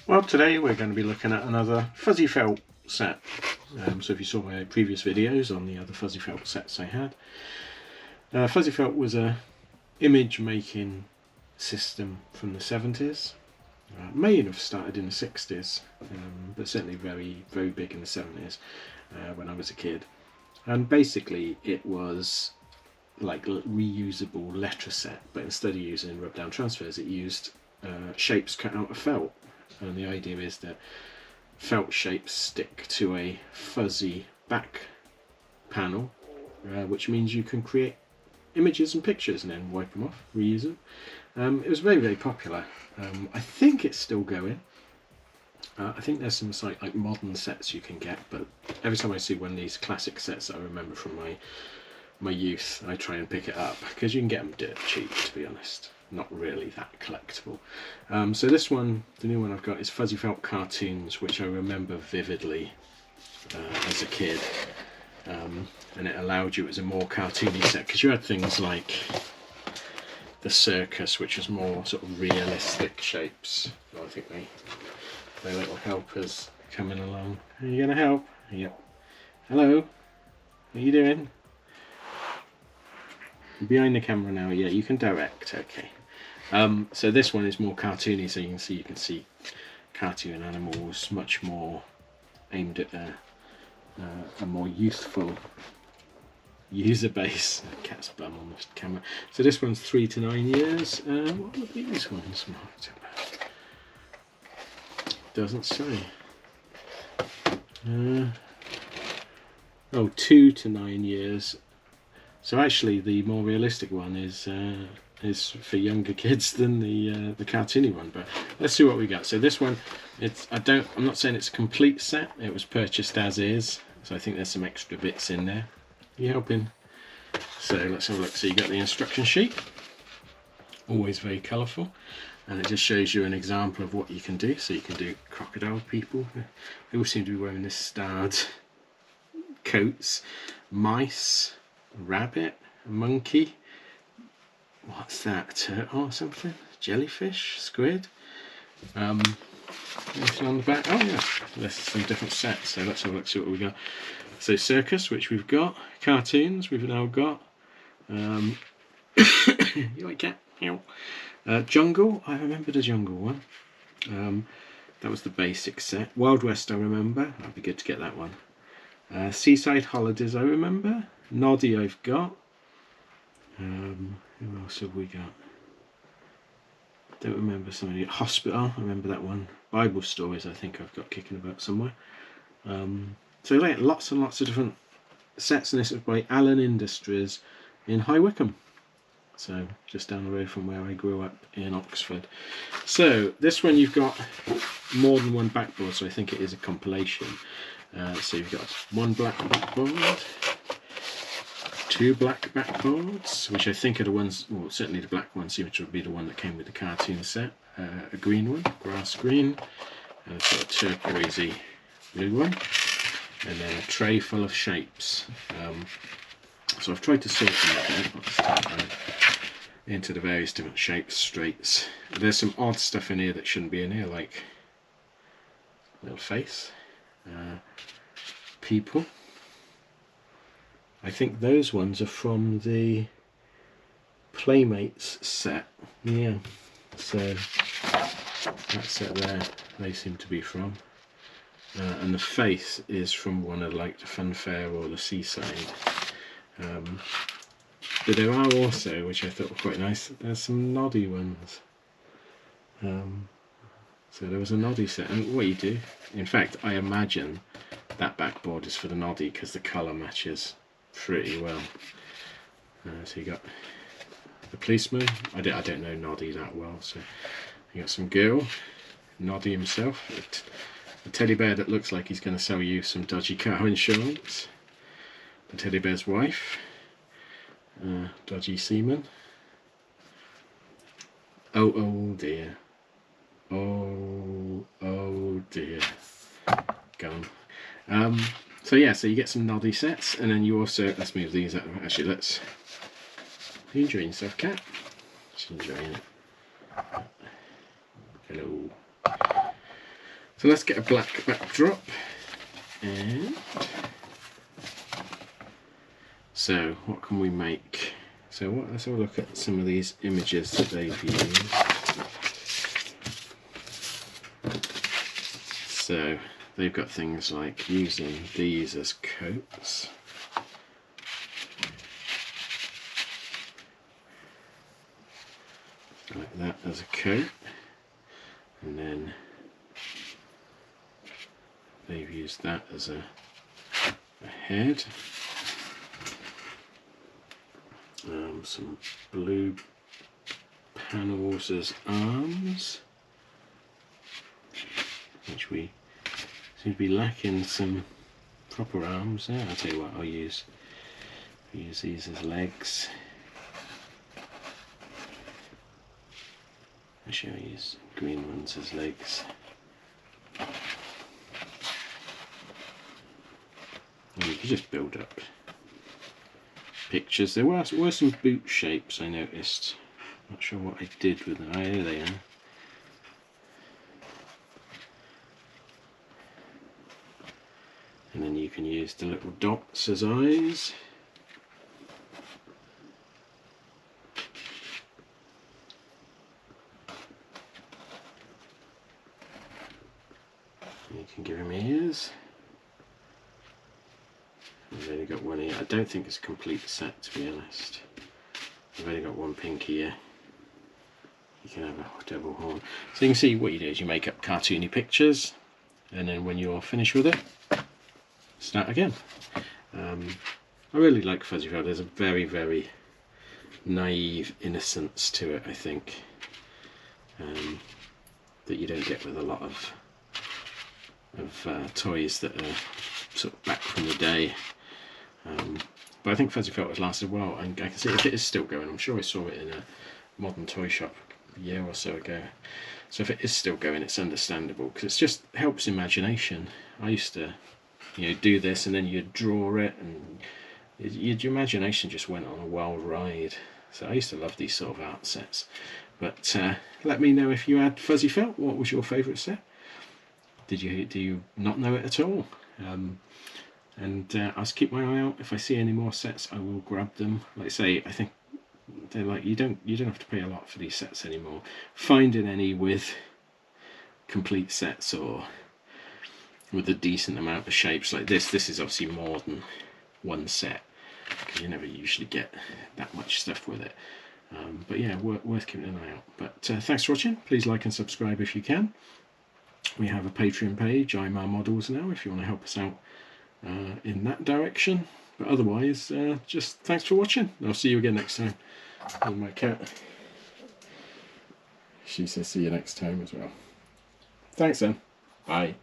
Well, today we're going to be looking at another fuzzy felt set. So if you saw my previous videos on the other fuzzy felt sets I had, fuzzy felt was a image making system from the 70s. May have started in the 60s, but certainly very big in the 70s when I was a kid. And basically it was like a reusable letter set, but instead of using rub down transfers it used shapes cut out of felt. And the idea is that felt shapes stick to a fuzzy back panel, which means you can create images and pictures and then wipe them off, reuse them. It was very popular. I think it's still going. I think there's some like modern sets you can get, but every time I see one of these classic sets that I remember from my youth, I try and pick it up because you can get them dirt cheap, to be honest. Not really that collectible. So this one, the new one I've got, is Fuzzy Felt Cartoons, which I remember vividly as a kid. And it allowed you, as a more cartoony set, because you had things like the circus, which was more sort of realistic shapes. So I think they little helpers coming along. Are you going to help? Yep. Hello. What are you doing? Behind the camera now. Yeah, you can direct. Okay. So this one is more cartoony, so you can see cartoon animals, much more aimed at a more youthful user base. Cat's bum on the camera. So this one's 3 to 9 years. What are these ones marked about? Doesn't say. 2 to 9 years. So actually, the more realistic one is for younger kids than the cartoony one. But let's see what we got. So this one, I'm not saying it's a complete set. It was purchased as is. So I think there's some extra bits in there. You helping? So let's have a look. So you got the instruction sheet. Always very colourful, and it just shows you an example of what you can do. So you can do crocodile people. They all seem to be wearing this starred coats. Mice. Rabbit, monkey, what's that, turtle or something, jellyfish, squid, anything on the back? Oh yeah, there's some different sets, so let's have a look, see what we got. So circus, which we've got, cartoons we've now got, you like cat? Jungle, I remember the jungle one, that was the basic set. Wild West I remember, that'd be good to get that one. Seaside Holidays I remember. Noddy I've got. Who else have we got? Don't remember somebody. Hospital, I remember that one. Bible Stories I think I've got kicking about somewhere. So like lots and lots of different sets, and this is by Allen Industries in High Wycombe. So just down the road from where I grew up in Oxford. So this one you've got more than one backboard, so I think it is a compilation. So you've got one black backboard, 2 black backboards, which I think are the ones, well certainly the black one seems to be the one that came with the cartoon set, a green one, grass green, and I've got a turquoisey blue one, and then a tray full of shapes. So I've tried to sort them into the various different shapes, straights. There's some odd stuff in here that shouldn't be in here, like little face, people. I think those ones are from the Playmates set. Yeah, so that set there, they seem to be from. And the face is from one of like the Funfair or the Seaside. But there are also, which I thought were quite nice, there's some Noddy ones. So there was a Noddy set, and what you do, in fact I imagine that backboard is for the Noddy because the colour matches pretty well. So you got the policeman. I don't know Noddy that well, so you got some girl, Noddy himself, a teddy bear that looks like he's going to sell you some dodgy car insurance, the teddy bear's wife, dodgy seaman. Oh dear, oh dear, gone. So yeah, so you get some Noddy sets, and then you also, let's move these out. Actually, are you enjoying yourself, cat? Just enjoying it. Hello. So let's get a black backdrop, and so what can we make? So let's have a look at some of these images that they've used. So they've got things like using these as coats. Like that as a coat, and then they've used that as a head. Some blue panels as arms, which we seem to be lacking some proper arms there. I'll tell you what, I'll use these as legs. Actually, I'll use green ones as legs. And you can just build up pictures. There were some boot shapes I noticed. Not sure what I did with them. Oh, here they are. And then you can use the little dots as eyes. You can give him ears. I've only got one ear. I don't think it's a complete set, to be honest. I've only got one pink ear. You can have a double horn. So you can see what you do is you make up cartoony pictures, and then when you're finished with it, start again. I really like fuzzy felt. There's a very, very naive innocence to it, I think, that you don't get with a lot of toys that are sort of back from the day. But I think fuzzy felt has lasted well, and I can see if it is still going. I'm sure I saw it in a modern toy shop a year or so ago. So if it is still going, it's understandable, because it just helps imagination. I used to, do this, and then you'd draw it, and your imagination just went on a wild ride. So I used to love these sort of art sets. But let me know if you had fuzzy felt. What was your favourite set? Do you not know it at all? And I'll just keep my eye out. If I see any more sets, I will grab them. Like I say, I think they're like, you don't have to pay a lot for these sets anymore. Finding any with complete sets or with a decent amount of shapes like this is obviously more than one set, because you never usually get that much stuff with it. But yeah, worth keeping an eye out. But thanks for watching. Please like and subscribe if you can. We have a Patreon page, Imar Models, now, if you want to help us out in that direction. But otherwise, just thanks for watching. I'll see you again next time. And my cat, she says see you next time as well. Thanks then. Bye.